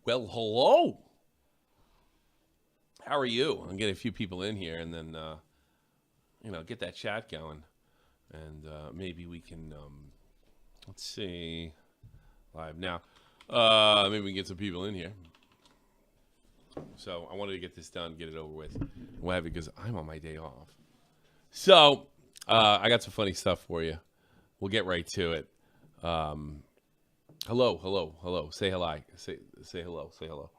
Well, hello. How are you? I'm getting a few people in here, and then get that chat going, and maybe we can let's see, live now. Maybe we can get some people in here. So I wanted to get this done, get it over with, what have you, because I'm on my day off. So I got some funny stuff for you. We'll get right to it. Hello. Say hello. Say hello. Say hello.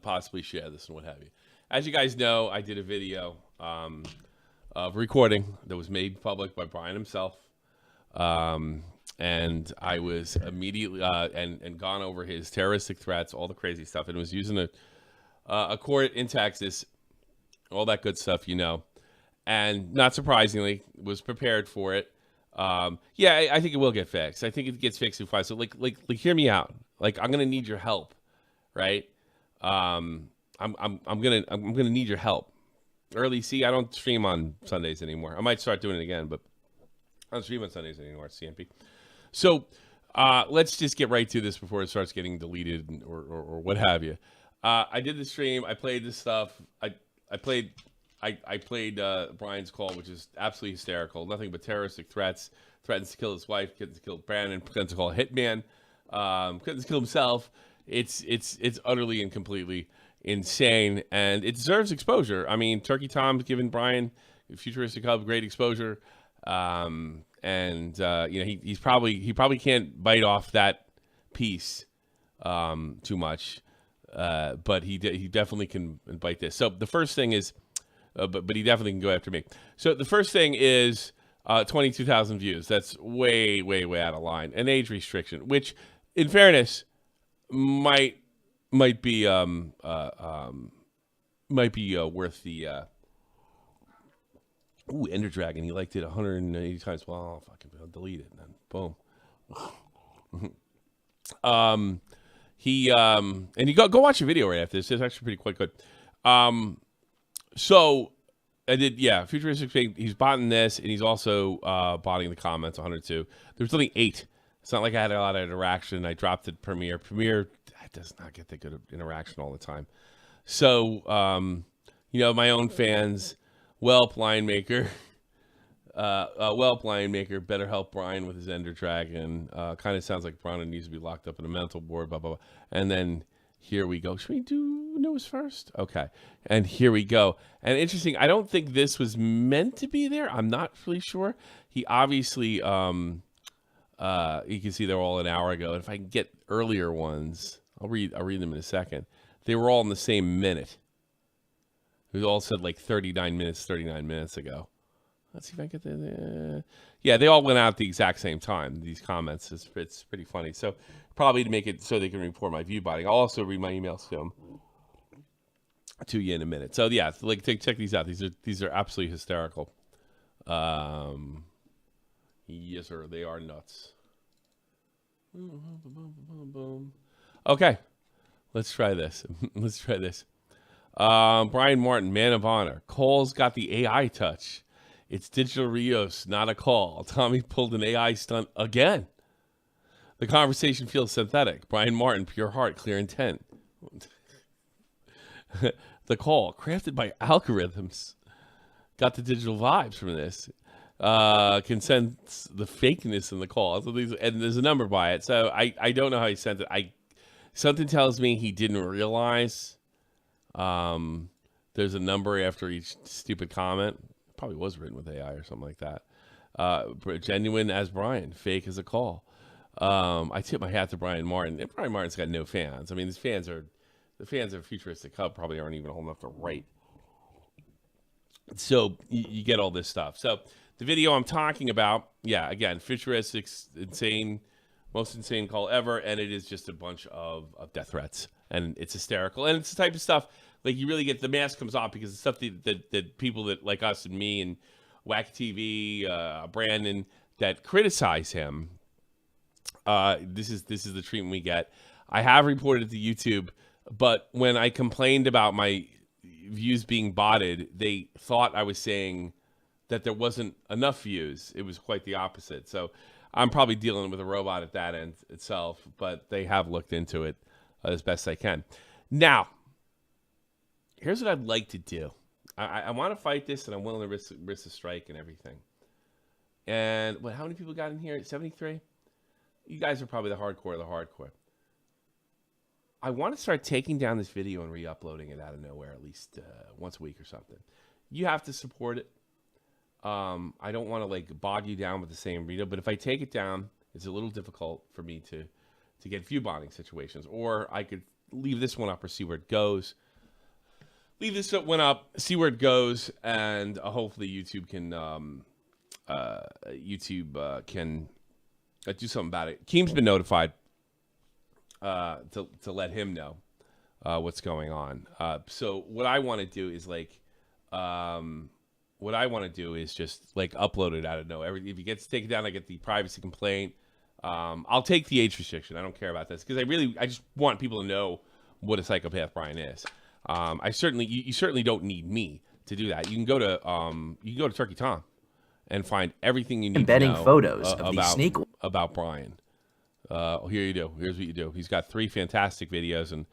Possibly share this and what have you. As you guys know, I did a video of recording that was made public by Brian himself. And I was immediately and gone over his terroristic threats, all the crazy stuff, and was using a court in Texas, all that good stuff, and not surprisingly was prepared for it. I think it will get fixed. I think it gets fixed in 5. So like hear me out. Like, I'm gonna need your help, right? I'm gonna need your help. Early, see, I don't stream on Sundays anymore. I might start doing it again, but I don't stream on Sundays anymore. CMP. So let's just get right to this before it starts getting deleted or what have you. I did the stream. I played this stuff. I played Brian's call, which is absolutely hysterical. Nothing but terroristic threats. Threatens to kill his wife. Threatens to kill Brandon. Threatens to call a hitman. Threatens to kill himself. It's utterly and completely insane, and it deserves exposure. I mean, Turkey Tom's given Brian Futuristichub great exposure. He probably can't bite off that piece too much, but he definitely can bite this. So the first thing is, but he definitely can go after me. So the first thing is 22,000 views. That's way out of line. An age restriction, which, in fairness, might be worth the. Ender Dragon. He liked it 180 times. Well, I'll fucking delete it and then boom. And you go watch a video right after this. It's actually quite good. So I did, Futuristic. He's botting this, and he's also botting the comments 102. There's only 8. It's not like I had a lot of interaction. I dropped it Premiere. Premiere does not get that good of interaction all the time. So my own fans. Line Maker, better help Brian with his Ender Dragon. Kind of sounds like Brian needs to be locked up in a mental ward, blah, blah, blah. And then here we go. Should we do news first? Okay. And here we go. And interesting, I don't think this was meant to be there. I'm not really sure. He obviously, you can see they're all an hour ago. And if I can get earlier ones, I'll read them in a second. They were all in the same minute. It all said like 39 minutes ago. Let's see if I get there. Yeah, they all went out at the exact same time, these comments. It's pretty funny. So probably to make it so they can report my view botting. I'll also read my emails to you in a minute. So yeah, check these out. These are absolutely hysterical. Yes, sir. They are nuts. Okay. Let's try this. Brian Martin, man of honor. Call's got the AI touch. It's digital Rios, not a call. Tommy pulled an AI stunt again. The conversation feels synthetic. Brian Martin, pure heart, clear intent. The call, crafted by algorithms. Got the digital vibes from this. Can sense the fakeness in the call. So and there's a number by it. So I don't know how he sent it. Something tells me he didn't realize there's a number after each stupid comment. It probably was written with AI or something like that. Genuine as Brian, fake as a call. I tip my hat to Brian Martin. And Brian Martin's got no fans. I mean, the fans of Futuristichub probably aren't even old enough to write. So you get all this stuff. So the video I'm talking about, again, Futuristic's most insane call ever, and it is just a bunch of death threats, and it's hysterical, and it's the type of stuff like you really get the mask comes off because it's stuff that people that like us and me and Wack TV, Brandon, that criticize him. This is the treatment we get. I have reported it to YouTube, but when I complained about my views being botted, they thought I was saying that there wasn't enough views. It was quite the opposite. So I'm probably dealing with a robot at that end itself, but they have looked into it as best I can. Now, here's what I'd like to do. I want to fight this, and I'm willing to risk a strike and everything. And how many people got in here? 73? You guys are probably the hardcore of the hardcore. I want to start taking down this video and re-uploading it out of nowhere at least once a week or something. You have to support it. I don't want to like bog you down with the same video, but if I take it down, it's a little difficult for me to get view bonding situations. Or I could leave this one up or see where it goes. Leave this one up, see where it goes, and hopefully YouTube can do something about it. Keem's been notified to let him know what's going on. So what I want to do is just like upload it out of nowhere. If he gets taken down, I get the privacy complaint. I'll take the age restriction. I don't care about this because I just want people to know what a psychopath Brian is. You certainly don't need me to do that. You can go to Turkey Tom and find everything you need embedding to know photos of these about Brian. Here you do. Here's what you do. He's got 3 fantastic videos, and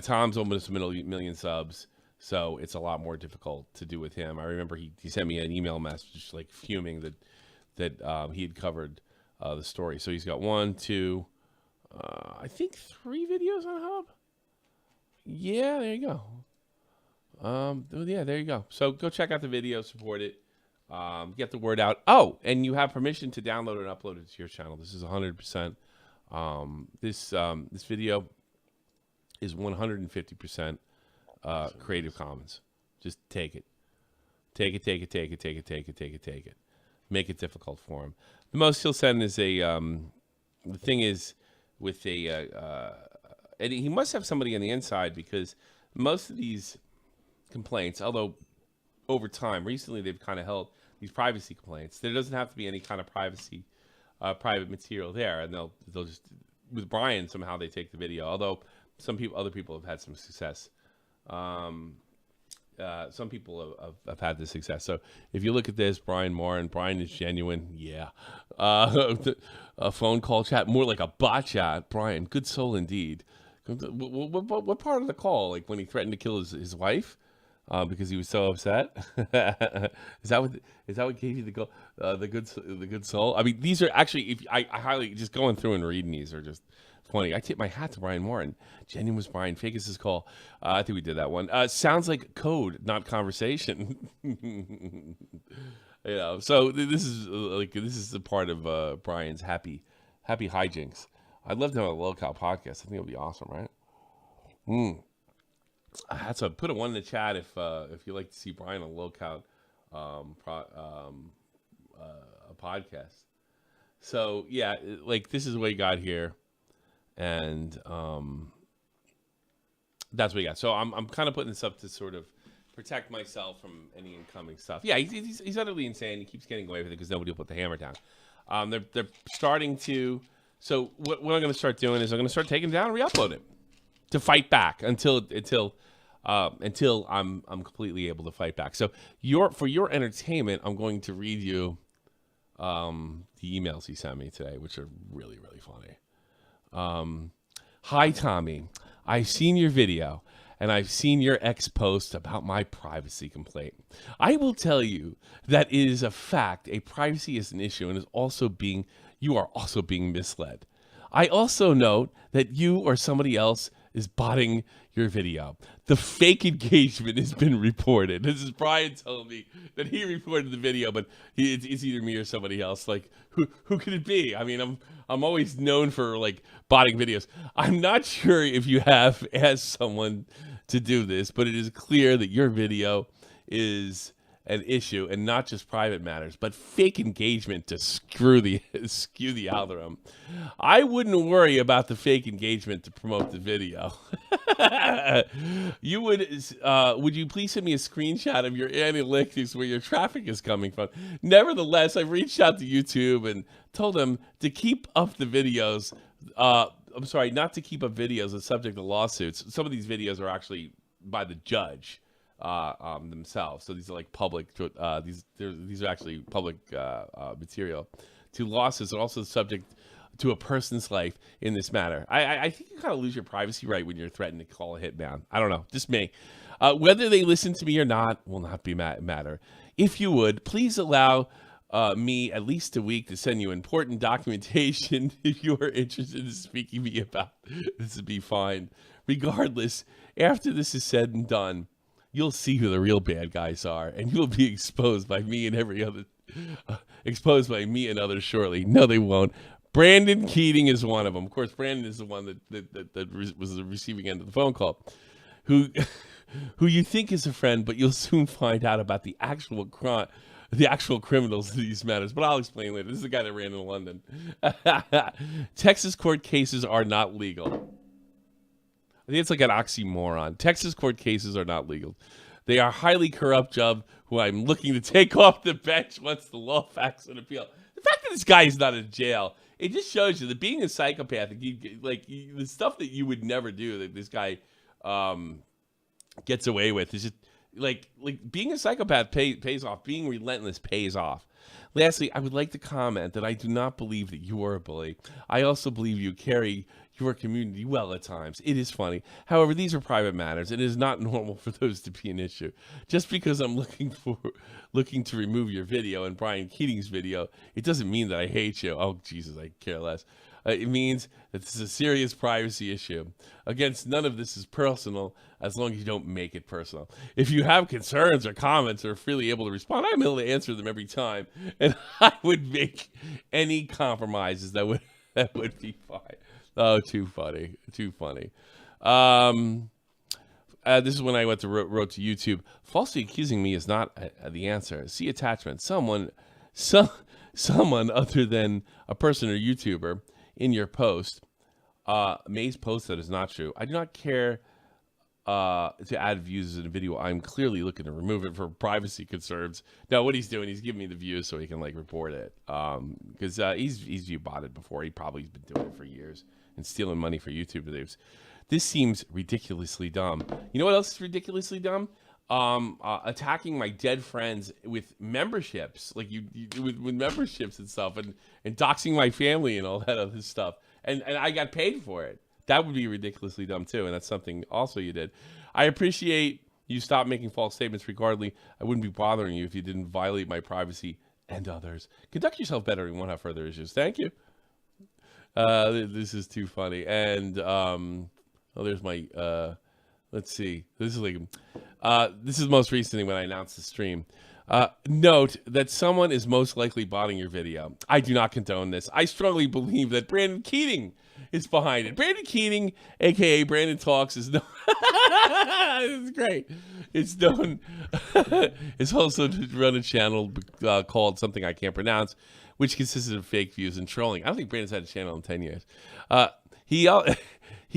Tom's almost a million subs, so it's a lot more difficult to do with him. I remember he sent me an email message just like fuming that he had covered the story. So he's got 1, 2, I think 3 videos on Hub. Yeah, there you go. Yeah, there you go. So go check out the video, support it, get the word out. Oh, and you have permission to download and upload it to your channel. This is 100%. This video is 150% Creative Commons. Just take it. Take it. Make it difficult for him. The most he'll send is the thing is with and he must have somebody on the inside because most of these complaints, although over time, recently they've kind of held these privacy complaints. There doesn't have to be any kind of private material there, and they'll just with Brian somehow they take the video. Although other people have had some success. Some people have had this success. So if you look at this, Brian is genuine. Yeah. A phone call chat, more like a bot chat. Brian, good soul indeed. What part of the call? Like when he threatened to kill his wife because he was so upset? Is that what gave you the good soul? I mean, these are actually, I highly just going through and reading these are just funny. I tip my hat to Brian Martin. Genuine was Brian. Fake is his call. I think we did that one. Sounds like code, not conversation. So this is a part of Brian's happy hijinks. I'd love to have a locale podcast. I think it would be awesome, right? That's put a 1 in the chat if you like to see Brian on locale a podcast. So yeah, like this is what he got here. And that's what he got. So I'm kind of putting this up to sort of protect myself from any incoming stuff. Yeah, he's utterly insane. He keeps getting away with it because nobody will put the hammer down. They're starting to. So what I'm going to start doing is I'm going to start taking it down and re-upload it to fight back until I'm completely able to fight back. So for your entertainment, I'm going to read you the emails he sent me today, which are really, really funny. Hi, Tommy. I've seen your video, and I've seen your ex-post about my privacy complaint. I will tell you that it is a fact. Privacy is an issue, and you are also being misled. I also note that you or somebody else is botting your video. The fake engagement has been reported. This is Brian telling me that he reported the video, but it's either me or somebody else. Like, who could it be? I mean, I'm always known for like botting videos. I'm not sure if you have asked someone to do this, but it is clear that your video is an issue and not just private matters, but fake engagement to skew the algorithm. I wouldn't worry about the fake engagement to promote the video. Would you please send me a screenshot of your analytics where your traffic is coming from? Nevertheless, I've reached out to YouTube and told them to keep up the videos. I'm sorry, not to keep up videos that's subject to lawsuits. Some of these videos are actually by the judge themselves. So these are like public. These are actually public material to losses and also subject to a person's life in this matter. I think you kind of lose your privacy right when you're threatened to call a hitman. I don't know, just me. Whether they listen to me or not will not be matter. If you would, please allow me at least a week to send you important documentation if you are interested in speaking to me about this. Would be fine. Regardless, after this is said and done, you'll see who the real bad guys are, and you'll be exposed by me and others shortly. No, they won't. Brandon Keating is one of them. Of course, Brandon is the one that was the receiving end of the phone call, who you think is a friend, but you'll soon find out about the actual criminals of these matters. But I'll explain later. This is the guy that ran in London. Texas court cases are not legal. I think it's like an oxymoron. Texas court cases are not legal. They are highly corrupt job who I'm looking to take off the bench once the law facts an appeal. The fact that this guy is not in jail, it just shows you that being a psychopath, the stuff that you would never do, that this guy gets away with, is just like being a psychopath pays off. Being relentless pays off. Lastly, I would like to comment that I do not believe that you are a bully. I also believe you carry your community well at times. It is funny. However, these are private matters. It is not normal for those to be an issue. Just because I'm looking to remove your video and Brian Keating's video, it doesn't mean that I hate you. Oh, Jesus, I care less. It means that this is a serious privacy issue. Against none of this is personal, as long as you don't make it personal. If you have concerns or comments or are freely able to respond, I'm able to answer them every time. And I would make any compromises that would be fine. Oh, too funny. Too funny. This is when I wrote to YouTube. Falsely accusing me is not the answer. See attachment. Someone other than a person or YouTuber in your post. May's post that is not true. I do not care to add views in a video. I'm clearly looking to remove it for privacy concerns. Now, what he's doing, he's giving me the views so he can report it. Because he's view botted before. He probably has been doing it for years and stealing money for YouTube videos. This seems ridiculously dumb. You know what else is ridiculously dumb? Attacking my dead friends with memberships, with memberships and stuff, and doxing my family and all that other stuff. And I got paid for it. That would be ridiculously dumb too, and that's something also you did. I appreciate you stopped making false statements. Regardless, I wouldn't be bothering you if you didn't violate my privacy and others. Conduct yourself better and won't have further issues. Thank you. This is too funny. And there's my let's see. This is most recently when I announced the stream. Note that someone is most likely botting your video. I do not condone this. I strongly believe that Brandon Keating is behind it. Brandon Keating, aka Brandon Talks, is known. This is great. It's known. It's also to run a channel called something I can't pronounce, which consisted of fake views and trolling. I don't think Brandon's had a channel in 10 years. He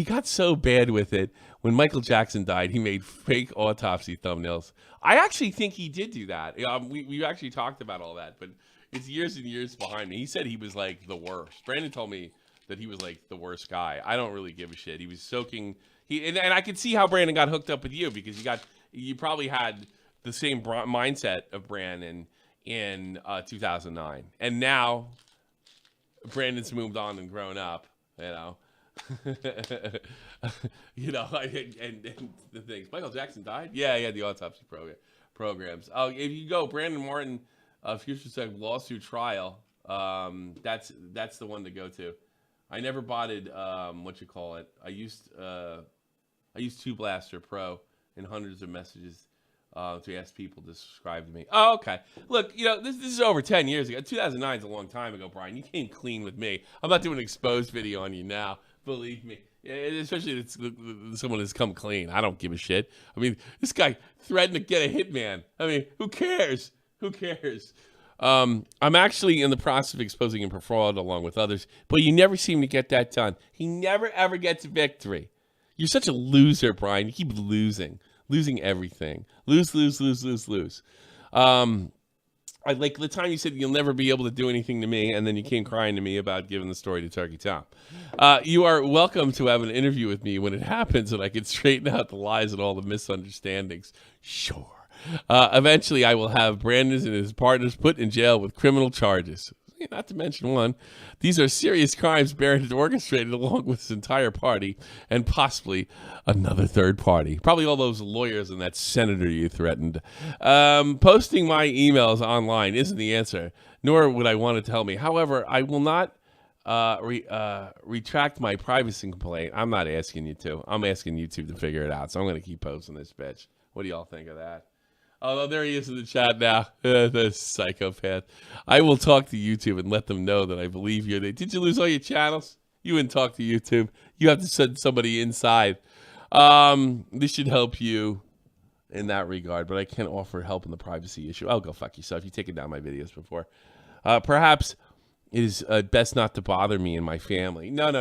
got so bad with it. When Michael Jackson died, he made fake autopsy thumbnails. I actually think he did do that. We actually talked about all that, but it's years and years behind me. He said he was like the worst. Brandon told me that he was like the worst guy. I don't really give a shit. He was soaking. And I could see how Brandon got hooked up with you because you probably had the same mindset of Brandon in 2009, and now Brandon's moved on and grown up. And the things. Michael Jackson died. Yeah, he had the autopsy programs. If you go Brandon Martin, Futuristichub lawsuit trial, that's the one to go to. I never botted I used Two Blaster Pro in hundreds of messages to ask people to subscribe to me. Oh, okay. Look, this is over 10 years ago. 2009 is a long time ago, Brian. You came clean with me. I'm not doing an exposed video on you now. Believe me. Especially if it's someone that's come clean. I don't give a shit. I mean, this guy threatened to get a hitman. I mean, who cares? Who cares? I'm actually in the process of exposing him for fraud along with others, but you never seem to get that done. He never, ever gets victory. You're such a loser, Brian. You keep losing everything. Lose. I like the time you said you'll never be able to do anything to me, and then you came crying to me about giving the story to Turkey Tom. You are welcome to have an interview with me when it happens, and I can straighten out the lies and all the misunderstandings. Sure. Eventually, I will have Brandon and his partners put in jail with criminal charges. Not to mention one. These are serious crimes Barrett orchestrated along with his entire party and possibly another third party. Probably all those lawyers and that senator you threatened. Posting my emails online isn't the answer, nor would I want it to help me. However, I will not retract my privacy complaint. I'm not asking you to. I'm asking YouTube to figure it out. So I'm going to keep posting this bitch. What do y'all think of that? Oh, there he is in the chat now. The psychopath. I will talk to YouTube and let them know that I believe you. Did you lose all your channels? You wouldn't talk to YouTube. You have to send somebody inside. This should help you in that regard, but I can't offer help in the privacy issue. Oh, go fuck yourself. You've taken down my videos before. Perhaps it is best not to bother me and my family. No.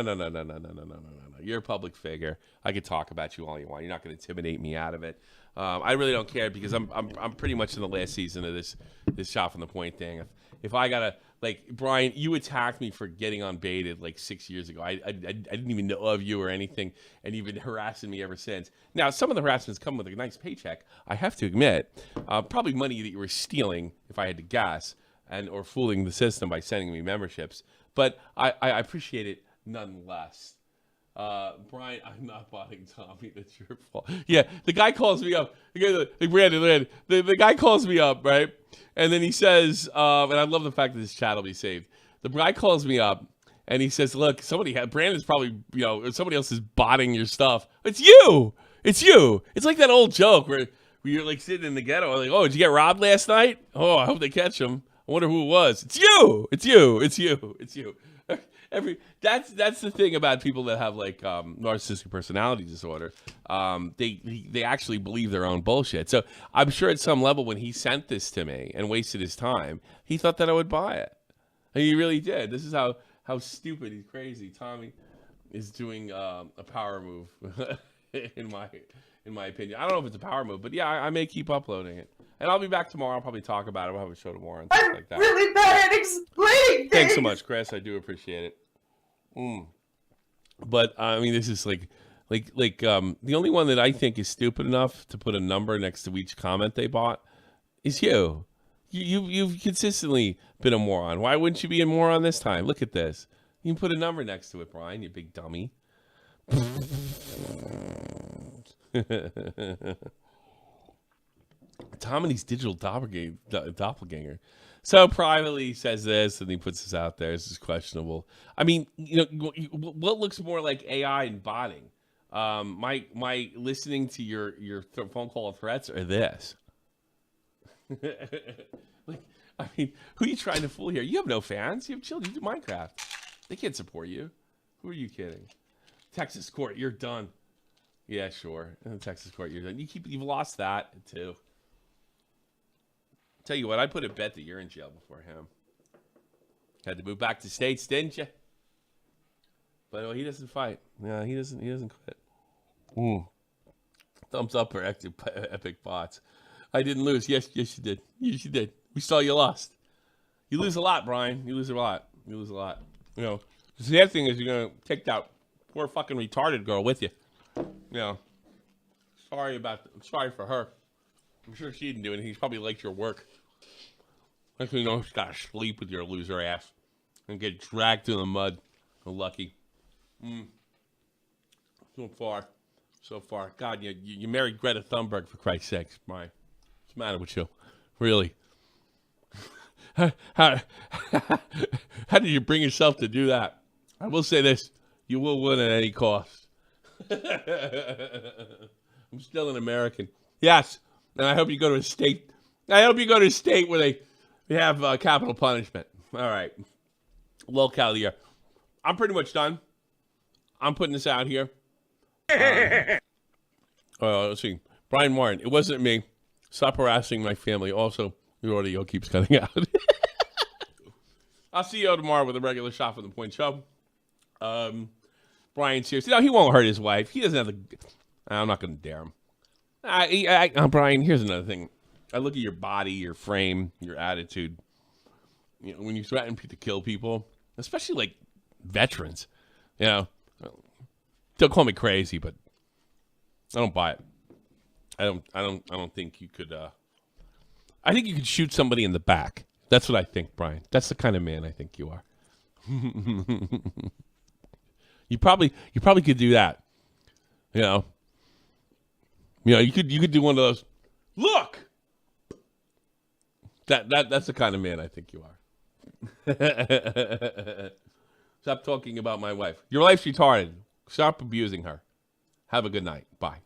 You're a public figure. I could talk about you all you want. You're not going to intimidate me out of it. I really don't care because I'm pretty much in the last season of this shot from the point thing. If I gotta, like, Brian, you attacked me for getting unbaited like 6 years ago. I didn't even know of you or anything, and you've been harassing me ever since. Now, some of the harassments come with a nice paycheck, I have to admit. Probably money that you were stealing, if I had to guess, or fooling the system by sending me memberships. But I appreciate it nonetheless. Brian, I'm not botting Tommy. That's your fault. Yeah, the guy calls me up. Brandon, the guy calls me up, right? And then he says, and I love the fact that this chat will be saved. The guy calls me up, and he says, look, Brandon's probably, somebody else is botting your stuff. It's you. It's you. It's like that old joke where you're like sitting in the ghetto, like, oh, did you get robbed last night? Oh, I hope they catch him. I wonder who it was. It's you. It's you. It's you. It's you. That's the thing about people that have like narcissistic personality disorder. They actually believe their own bullshit. So I'm sure at some level when he sent this to me and wasted his time, he thought that I would buy it, and he really did. This is how stupid he's crazy. Tommy is doing a power move, in my opinion. I don't know if it's a power move, but yeah, I may keep uploading it. And I'll be back tomorrow. I'll probably talk about it. We'll have a show tomorrow and stuff like that. I'm really bad at explaining things. Thanks so much, Chris. I do appreciate it. But I mean, this is like the only one that I think is stupid enough to put a number next to each comment they bought is you. You've consistently been a moron. Why wouldn't you be a moron this time? Look at this. You can put a number next to it, Brian. You big dummy. Tom and his digital doppelganger. So privately he says this, and he puts this out there. This is questionable. I mean, what looks more like AI and botting? My listening to your phone call threats or this? I mean, who are you trying to fool here? You have no fans. You have children. You do Minecraft. They can't support you. Who are you kidding? Texas court, you're done. Yeah, sure. In the Texas court, you're done. You've lost that too. Tell you what, I put a bet that you're in jail before him. Had to move back to States, didn't you? But he doesn't fight. Yeah, he doesn't quit. Thumbs up for epic bots. I didn't lose. Yes, you did. Yes, you did. We saw you lost. You lose a lot, Brian. You lose a lot. The sad thing is you're gonna take that poor fucking retarded girl with you. Sorry for her. I'm sure she didn't do anything. She probably liked your work. Actually, no, she's got to sleep with your loser ass and get dragged through the mud. Lucky. So far. God, you married Greta Thunberg, for Christ's sakes, Brian. What's the matter with you? Really? How did you bring yourself to do that? I will say this. You will win at any cost. I'm still an American. Yes. And I hope you go to a state. I hope you go to a state where they have capital punishment. All right. Locale of the year. I'm pretty much done. I'm putting this out here. Let's see. Brian Martin. It wasn't me. Stop harassing my family. Also, your audio keeps cutting out. I'll see you tomorrow with a regular Shot from the Point show. Brian, seriously. No, he won't hurt his wife. He doesn't have the... I'm not going to dare him. Brian, here's another thing. I look at your body, your frame, your attitude. When you threaten to kill people, especially like veterans, don't call me crazy, but I don't buy it. I don't think you could. I think you could shoot somebody in the back. That's what I think, Brian. That's the kind of man I think you are. You probably could do that. You know, you could do one of those. Look, that's the kind of man I think you are. Stop talking about my wife. Your wife's retarded. Stop abusing her. Have a good night. Bye.